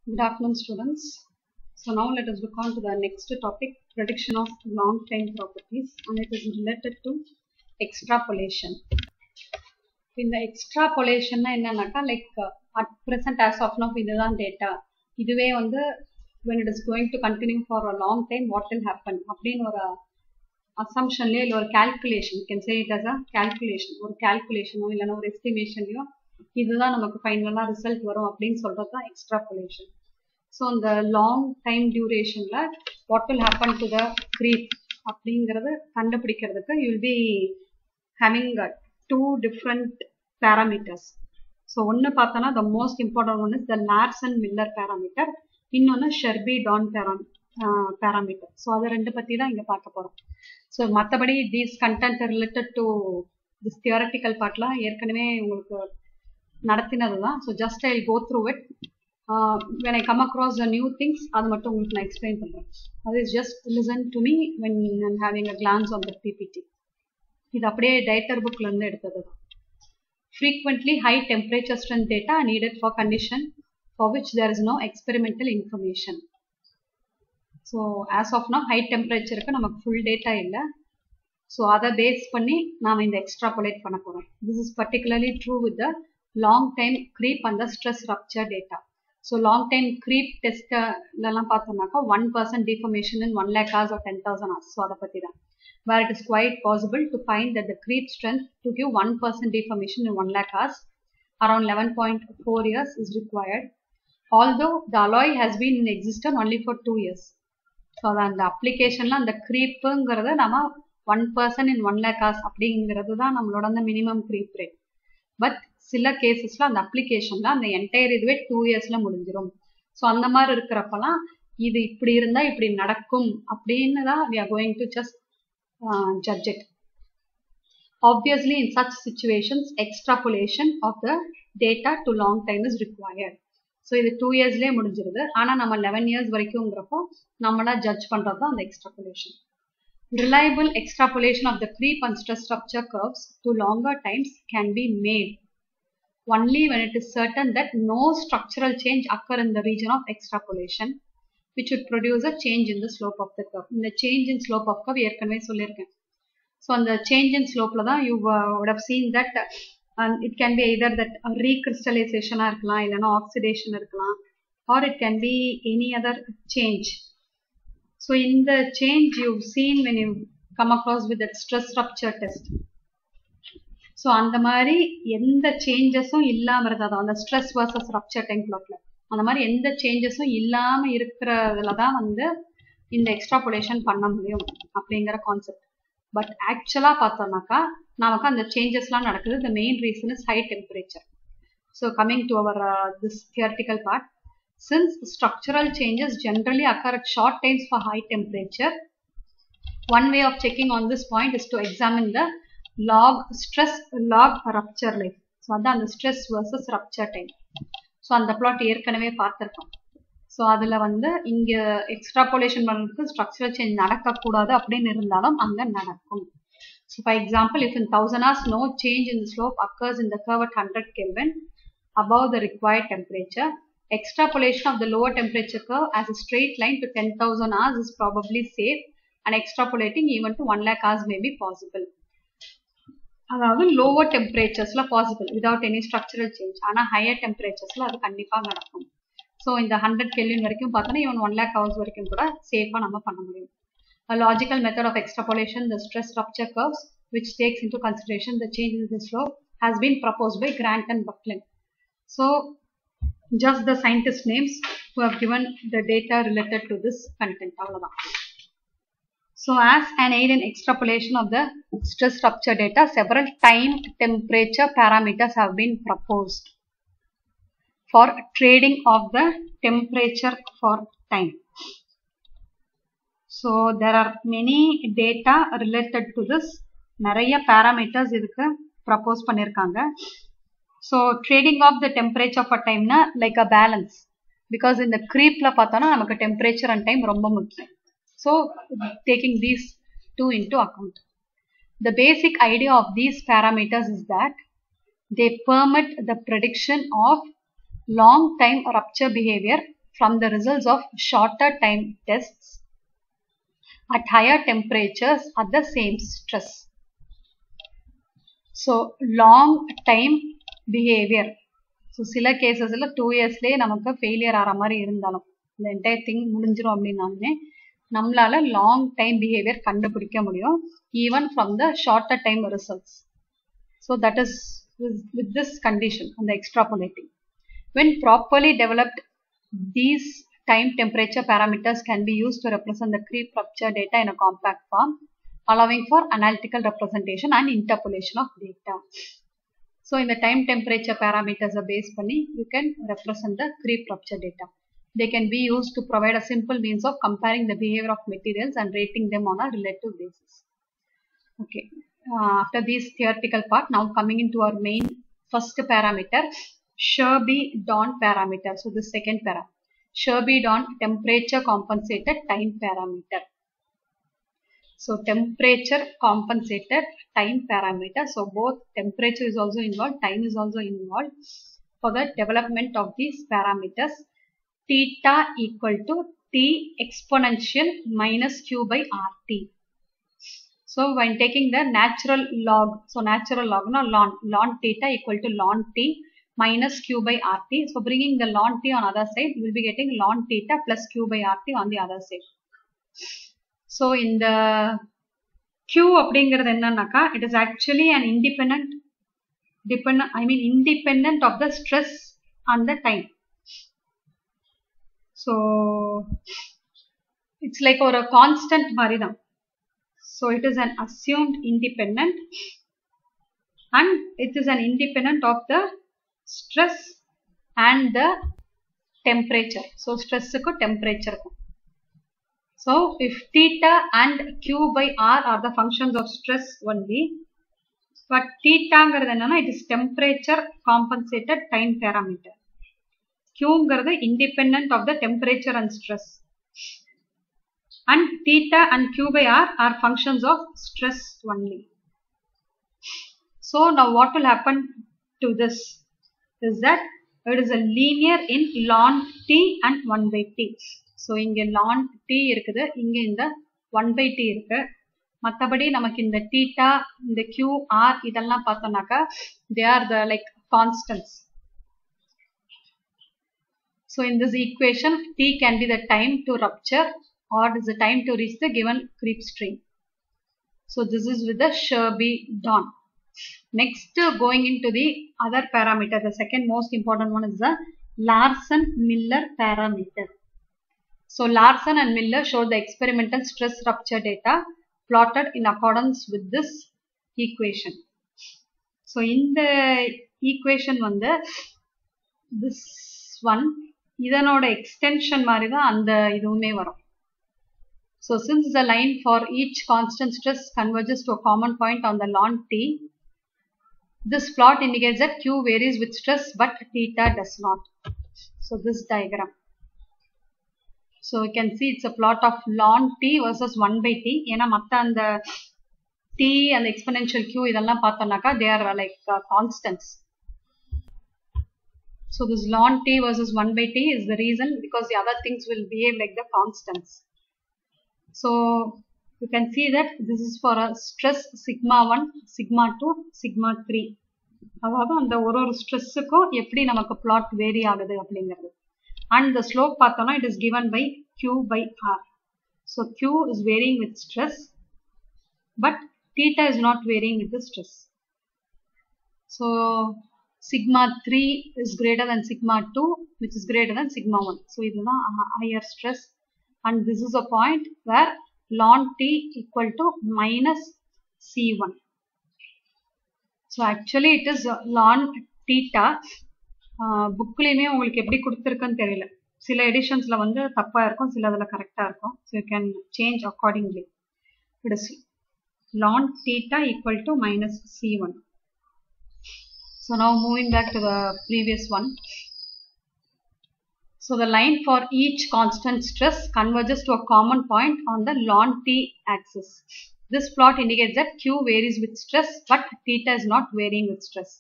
Good afternoon, students. So now let us look on to the next topic, prediction of long time properties, and it is related to extrapolation. In the extrapolation, like at present as of now, இதுதான் data. இதுவே வந்து when it is going to continue for a long time, what will happen? அப்படின்னு ஒரு assumptionலயோ இல்லை ஒரு calculation, you can say it as a calculation, ஒரு calculationோ இல்லைன்னா ஒரு estimationலயோ இதுதான் நமக்கு ஃபைனலாக ரிசல்ட் வரும் அப்படின்னு சொல்றது தான் எக்ஸ்ட்ராபோலேஷன். ஸோ இந்த லாங் டைம் டியூரேஷன்ல what will happen to the creep அப்படிங்கிறது கண்டுபிடிக்கிறதுக்கு you will be having two different parameters. So ஒன்று பார்த்தோன்னா the most important one is the Larson Miller parameter, இன்னொன்று ஷெர்பி டான் பேராமீட்டர். ஸோ அதை ரெண்டு பற்றி தான் இங்கே பார்க்க போகிறோம். ஸோ மற்றபடி these content related to this theoretical பார்ட்லாம் ஏற்கனவே உங்களுக்கு நடத்தினது தான். So just I will go through it. when I come across the new things அது மட்டும் உங்களுக்கு நான் எக்ஸ்பிளைன் பண்ணுறேன். அது is just listen to me when I'm having a glance on the PPT. இது அப்படியே டைட்டர் புக்ல இருந்து எடுத்தது தான். Frequently high temperature strength data are needed for condition for which there is no experimental information. So as of now high temperatureக்கு நமக்கு full data இல்லை. So அதை base பண்ணி நாம் இந்த எக்ஸ்ட்ராபோலேட் பண்ண போகிறோம். This is particularly true with the long time creep and the stress rupture data. So long time creep test எல்லாம் பார்த்தோம்னாக்கா 1% deformation in 1 lakh hours or 10,000 hours. So அதை பற்றி தான். Where it is quite possible to find that the creep strength to give 1% deformation in 1 lakh hours around 11.4 years is required, although the alloy has been in existence only for 2 years. So அந்த அப்ளிகேஷன்ல அந்த creepங்கிறத நம்ம 1% in 1 lakh hours அப்படிங்கிறது தான் நம்மளோட அந்த minimum creep rate. But சில கேசஸ்ல அந்த அப்ளிகேஷன்ல அந்த என்டையர் இதுவே 2 இயர்ஸ்ல முடிஞ்சிடும். ஸோ அந்த மாதிரி இருக்கிறப்பெல்லாம் இது இப்படி இருந்தா இப்படி நடக்கும் அப்படின்னு தான் we are going to just judge it. Obviously in such situations extrapolation of the data to long time is required. So இது 2 இயர்ஸ்லயே முடிஞ்சிருது. ஆனா நம்ம 11 இயர்ஸ் வரைக்கும்ங்கிறப்போ நம்மளா ஜட்ஜ் பண்றது தான் அந்த எக்ஸ்ட்ராபோலேஷன். Reliable extrapolation of the creep and stress rupture curves to longer times can be made only when it is certain that no structural change occur in the region of extrapolation, which would produce a change in the slope of the curve. இந்த change in slope of curve ஏற்கனவே சொல்லியிருக்கேன். So அந்த change in slopeல தான் you would have seen that it can be either that recrystallization இருக்கலாம், இல்லைன்னா oxidation இருக்கலாம், or it can be any other change. So in the change you've seen when you come across with that stress rupture test. So அந்த மாதிரி எந்த சேஞ்சஸும் இல்லாமல் இருந்தது அந்த stress versus rupture time பிளாட்ல அந்த மாதிரி எந்த சேஞ்சஸும் இல்லாமல் இருக்கிறதுல தான் வந்து இந்த எக்ஸ்ட்ராபோலேஷன் பண்ண முடியும் அப்படிங்கிற கான்செப்ட். பட் ஆக்சுவலாக பார்த்தோம்னாக்கா நமக்கு அந்த சேஞ்சஸ்லாம் நடக்குது. The main reason is high temperature. So coming to our this theoretical part, since structural changes generally occur at short times for high temperature, one way of checking on this point is to examine the log rupture life. So அதான் அந்த stress versus rupture time. So அந்த plot ஏற்கனவே பார்த்துருக்கோம். So அதில் வந்து இங்கே எக்ஸ்ட்ராபோலேஷன் பண்ணுறதுக்கு structural change நடக்கக்கூடாது அப்படின்னு இருந்தாலும் அங்கே நடக்கும். So for example, if in 1000 hours no change in the slope occurs in the curve at 100 Kelvin above the required temperature, extrapolation of the lower temperature curve as a straight line to 10,000 hours is probably safe, and extrapolating even to 1 lakh hours may be possible. அதாவது lower டெம்பரேச்சர்ஸ்ல possible without any structural change. ஆனால் higher டெம்பரேச்சர்ஸ்ல அது கண்டிப்பாக நடக்கும். So இந்த 100 Kelvin வரைக்கும் பார்த்தோன்னா ஈவன் 1 lakh hours வரைக்கும் கூட சேஃபாக நம்ம பண்ண முடியும். A logical method of extrapolation, the stress rupture curves, which takes into consideration the change in the slope, has been proposed by Grant and Buckland. So just the scientist names who have given the data related to this content. அவ்வளவுதான். So as an aid in extrapolation of the stress rupture data, several time temperature parameters have been proposed for trading of the temperature for time. So there are many data related to this. நிறைய parameters இதுக்கு propose பண்ணிருக்காங்க. So trading of the temperature for time na like a balance, because in the creep la பார்த்தோம்னா நமக்கு temperature and time ரொம்ப முக்கியம். So taking these two into account, the basic idea of these parameters is that they permit the prediction of long time rupture behavior from the results of shorter time tests at higher temperatures at the same stress. So long time behavior. So சில கேசஸ்ல 2 இயர்ஸ்லயே நமக்கு failure ஆகிற மாதிரி இருந்தாலும் இந்த entire thing முடிஞ்சிடும் அப்படின்னாலுமே நம்மளால long time behaviour கண்டுபிடிக்க முடியும் even from the shorter time results. So that is with this condition on the extrapolating. When properly developed, these time temperature parameters can be used to represent the creep rupture data in a compact form, allowing for analytical representation and interpolation of data. So in the time temperature parameters are based panni you can represent the creep rupture data. They can be used to provide a simple means of comparing the behavior of materials and rating them on a relative basis. Okay. After this theoretical part, now coming into our main first parameter, Scherby-Down parameter. So the second parameter, Scherby-Down temperature compensated time parameter. So temperature compensated time parameter. So both temperature is also involved, time is also involved for the development of these parameters. Theta equal to T exponential minus Q by RT. So when taking the natural log, so natural log, no, ln theta equal to ln T minus Q by RT. So bringing the ln T on other side, you will be getting ln theta plus Q by RT on the other side. So in the Q அப்படிங்கிறது என்னன்னாக்கா, it is actually an independent of the stress and the time. So it's like ஒரு constant மாதிரி தான். So it is an assumed independent and it is an independent of the stress and the temperature. So stress ku temperature ku. So if theta and Q by R are the functions of stress only, but theta ங்கிறது என்னன்னா it is temperature compensated time parameter. Q ங்கிறது independent of the temperature and stress. And theta and Q by R are functions of stress only. So now what will happen to this is that it is a linear in ln T and 1 by T. So இங்க ln T இருக்குது, இங்க இந்த 1 by T இருக்கு. மத்தபடி நமக்கு இந்த theta, இந்த Q, R இதெல்லாம் பார்த்தோம்னாக்கா they are the like constants. So in this equation, T can be the time to rupture or it is the time to reach the given creep stream. So this is with the Scherby-Down. Next, going into the other parameter, the second most important one is the Larson-Miller parameter. So Larson and Miller showed the experimental stress rupture data plotted in accordance with this equation. So in the equation வந்து this one இதனோட extension மாதிரி தான் அந்த இதுவுமே வரும். So since the line for each constant stress converges to a common point on the ln T, this plot indicates that Q varies with stress but theta does not. So this diagram. So you can see it's a plot of ln T versus 1 by T. ஏன்னா மத்த அந்த T and exponential Q இதெல்லாம் பார்த்தோம்னாக்கா they are like constants. So this ln T versus 1 by T is the reason because the other things will behave like the constants. So you can see that this is for a stress sigma 1, sigma 2, sigma 3. அதாவது அந்த ஒரு ஸ்ட்ரெஸ்ஸுக்கும் எப்படி நமக்கு plot vary ஆகுது அப்படிங்கிறது. And the slope பார்த்தோம்னா it is given by Q by R. So Q is varying with stress but theta is not varying with the stress. So sigma 3 is greater than sigma 2 which is greater than sigma 1. So இதுதான் higher stress and this is a point where ln T equal to minus C1. So actually it is ln theta. புக்லயுமே உங்களுக்கு எப்படி கொடுத்திருக்குன்னு தெரியல, சில எடிஷன்ஸ்ல வந்து தப்பா இருக்கும், சில அதுல கரெக்டா இருக்கும். So you can change accordingly. It is ln theta equal to minus C1. So now moving back to the previous one. So the line for each constant stress converges to a common point on the ln T axis. This plot indicates that Q varies with stress but theta is not varying with stress.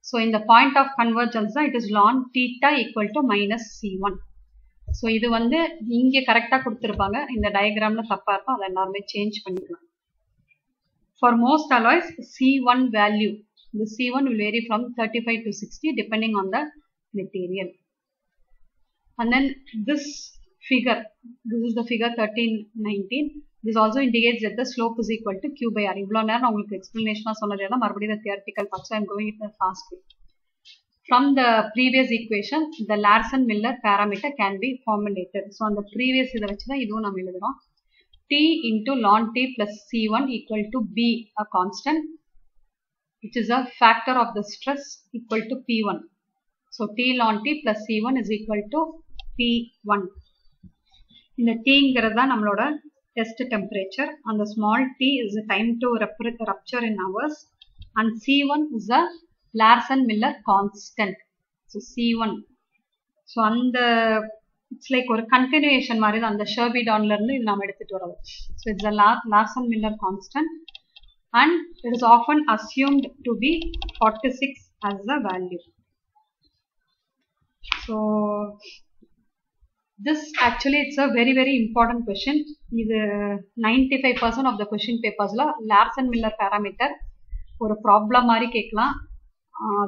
So in the point of convergence, it is ln theta equal to minus C1. So இது வந்து இங்கே கரெக்டாக கொடுத்துருப்பாங்க, இந்த டயக்ராமில் தப்பாக இருக்கும், அதை எல்லாருமே சேஞ்ச் பண்ணிக்கலாம். For most alloys, C1 value, the C1 will vary from 35 to 60 depending on the material. And then this figure, this is the figure 1319. This also indicates that the slope is equal to Q by R. இவ்வளோ நேரம் நான் உங்களுக்கு எக்ஸ்பிளனேஷனாக சொன்னதே தான், மறுபடியும் the theoretical part, so I am going in a fast way. From the previous equation, the Larsen-Miller parameter can be formulated. So on the previous இதை வச்சு தான் இதுவும் நம்ம எழுதுறோம். T into ln T plus C1 equal to B, a constant, which is a factor of the stress equal to P1. So T ln T plus C1 is equal to P1. இந்த Tங்கிறது தான் நம்மளோட test temperature, and the small t is the time to rupture in hours, and C1 is the Larsen-Miller constant. So C1. So and it's like a continuation மாதிரி தான், அந்த ஷெர்பி-டான்ல இருந்து இது நாம எடுத்துட்டு வரோம். So it's the Larsen-Miller constant, and it is often assumed to be 46 as the value. So this actually it's a very very important question. இது 95% of the question papersல Larsen-Miller parameter ஒரு problem மாதிரி கேட்கலாம்,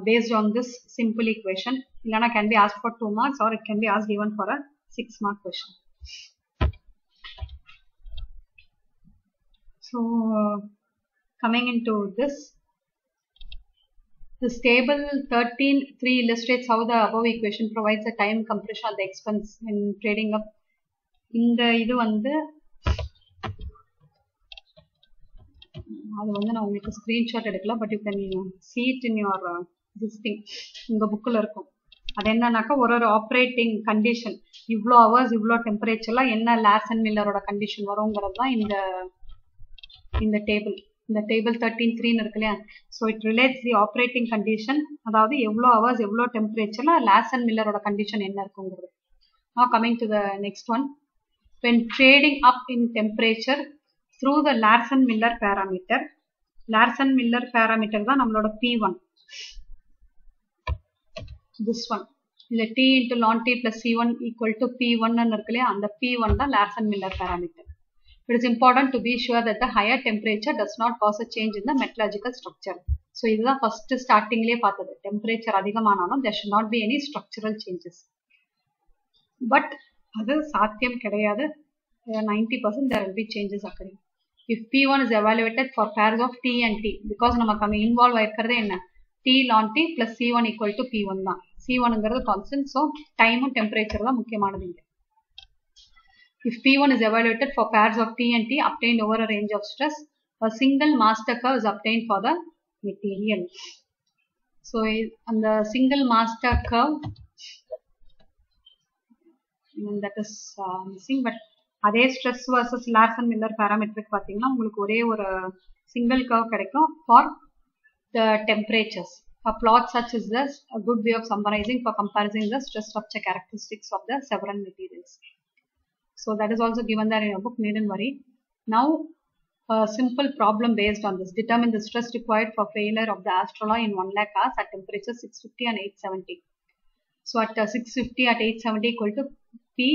based on this simple equation. இல்லனா can be asked for 2 marks or it can be asked even for a 6 mark question. So coming into this table 13.3 illustrates how the above equation provides a time compression at the expense in trading up. இந்த இது வந்து அது வந்து நான் உங்களுக்கு screenshot எடுக்கல, but you can see it in your this thing, உங்க புக்கில் இருக்கும். அது என்னன்னாக்கா ஒரு ஆப்ரேட்டிங் கண்டிஷன், இவ்வளோ ஹவர்ஸ் இவ்வளோ டெம்பரேச்சர்லாம் என்ன லார்சன்-மில்லரோட கண்டிஷன் வருங்கிறது தான் இந்த டேபிள். இந்த டேபிள் 13.3 இருக்கு இல்லையா, so it relates the operating condition, அதாவது எவ்வளோ ஹவர்ஸ் எவ்வளோ டெம்பரேச்சர்ல லார்சன்-மில்லரோட கண்டிஷன் என்ன இருக்குங்கிறது. Now coming to the next one, when trading up in temperature through the Larsen-Miller parameter, Larsen-Miller parameter தான் நம்மளோட P1, this one, இந்த T into ln T plus C1 equal to P1 இருக்கு இல்லையா, அந்த P1 தான் Larsen-Miller parameter. It is important to be sure that the higher temperature does not cause a change in the metallurgical structure. So இதுதான் first startingலயே பார்த்தது, temperature அதிகமானாலும் there should not be any structural changes. But அது சாத்தியம் கிடையாது, 90% there will be changes occurring. If P1 is evaluated for pairs of T and T, because நமக்கு அங்க involve ஆயிருக்கிறது என்ன, T ln T plus C1 equal to P1 தான். C1ங்கிறது constant, so டைமும் temperature தான் முக்கியமானது இங்க. If P1 is evaluated for pairs of T and T obtained over a range of stress, a single master curve is obtained for the material. So and the single master curve, that is missing, but அதே stress versus Larsen-Miller parametric பார்த்தீங்கன்னா உங்களுக்கு ஒரே ஒரு single curve கிடைக்கும் for the temperatures. A plot such as this a good way of summarizing for comparing the stress structure characteristics of the several materials. So that is also given there in your book, needn't worry. Now a simple problem based on this. Determine the stress required for failure of the Astroloy in 1 lakh hours at temperature 650 and 870. So at 650 at 870 equal to T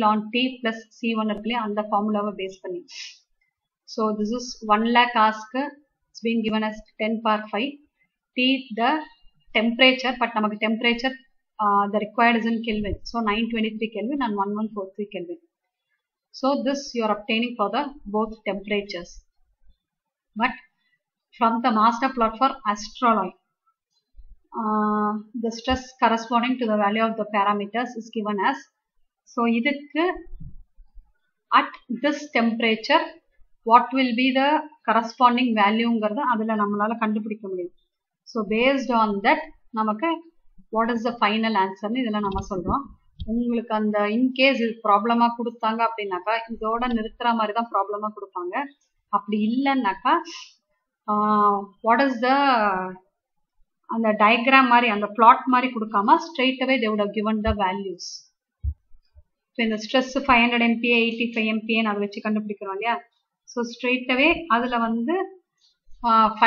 ln T plus C1 இருக்குல்ல, அந்த ஃபார்முலாவை base பண்ணி. So this is 1 lakh hours, it's been given as 10 power 5. T the temperature, but நமக்கு temperature the required is in Kelvin. So 923 Kelvin and 1143 Kelvin. So this you are obtaining for the both temperatures. But from the master plot for Astroloy, the stress corresponding to the value of the parameters is given as, so idukku at this temperature what will be the corresponding value ங்கிறது அதுல நம்மளால கண்டுபிடிக்க முடியும். So based on that நமக்கு what is the final answer னு இதெல்லாம் நம்ம சொல்றோம். உங்களுக்கு அந்த இன்கேஸ் இது ப்ராப்ளமா கொடுத்தாங்க அப்படின்னாக்கா இதோட நிறுத்துற மாதிரி தான் ப்ராப்ளமா கொடுப்பாங்க. அப்படி இல்லைன்னாக்கா வாட் இஸ் த அந்த டயக்ராம் மாதிரி அந்த பிளாட் மாதிரி கொடுக்காம straight away they would have given the values. இப்போ இந்த ஸ்ட்ரெஸ் 500 MPa 85 MPa அதை வச்சு கண்டுபிடிக்கிறோம் இல்லையா. ஸோ ஸ்ட்ரெயிட் அவே அதில் வந்து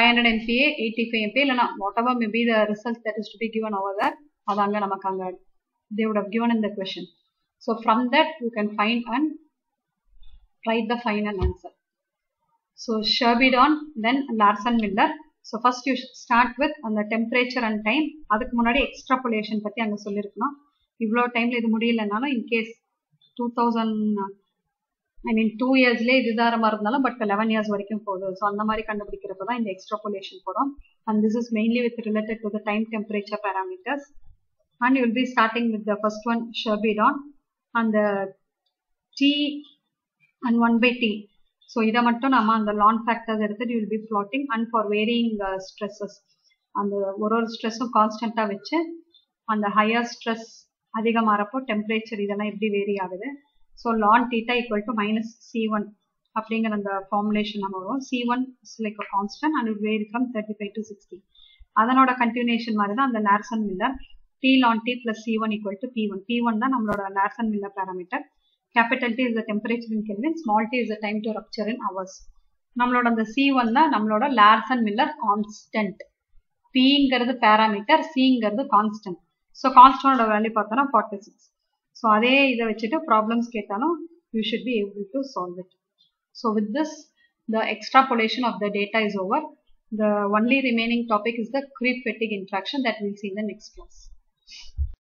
500 MPa 85 MPa இல்லைனா whatever may be the result that is to be given over there, அது அங்கே நமக்கு அங்கே they would have given in the question. So from that you can find and write the final answer. So Sherbedon, then Larsen-Miller. So first you should start with the temperature and time. அதுக்கு முன்னாடி extrapolation பத்தி அங்க சொல்லிருக்கணும். இவ்வளோ டைம்ல இது முடியலனாலும் in case 2 yearsலயே இது தாரமா இருந்தாலும் பட் 11 years வரைக்கும் போகுது. ஸோ அந்த மாதிரி கண்டுபிடிக்கிறப்ப தான் இந்த extrapolation போடும். And this is mainly with related to the time temperature parameters. And you will be starting with the first one, Sherbedon, and the T and 1 by T. So இதை மட்டும் நம்ம அந்த lawn factors எடுத்துட்டு you will be plotting, and for varying stresses அந்த ஒரு ஸ்ட்ரெஸ்ஸும் கான்ஸ்டன்டா வச்சு அந்த higher stress அதிகமாகிறப்போ temperature இதெல்லாம் எப்படி வேரி ஆகுது. So ln theta equal to minus C1 அப்படிங்கிற அந்த ஃபார்முலேஷன் நம்ம வரும். C1 is like a constant and it will vary from 35 to 60. அதனோட கண்டினியூஷன் மாதிரி தான் அந்த Larson-Miller T ln T plus C1 equal to P1. P1 தான் நம்மளோட Larson-Miller parameter. Capital T is the temperature in Kelvin, small t is the time to rupture in hours. நம்மளோட அந்த C1 தான் நம்மளோட லார்சன்-மில்லர் கான்ஸ்டன்ட். Pங்கிறது parameter, Cங்கிறது constant. So கான்ஸ்டன்டோட value பார்த்தோன்னா 46. ஸோ அதே இதை வச்சுட்டு ப்ராப்ளம்ஸ் கேட்டாலும் you should be able to solve it. So with this, the extrapolation of the data is over. The only remaining topic is the creep fatigue interaction that we'll see in the next class.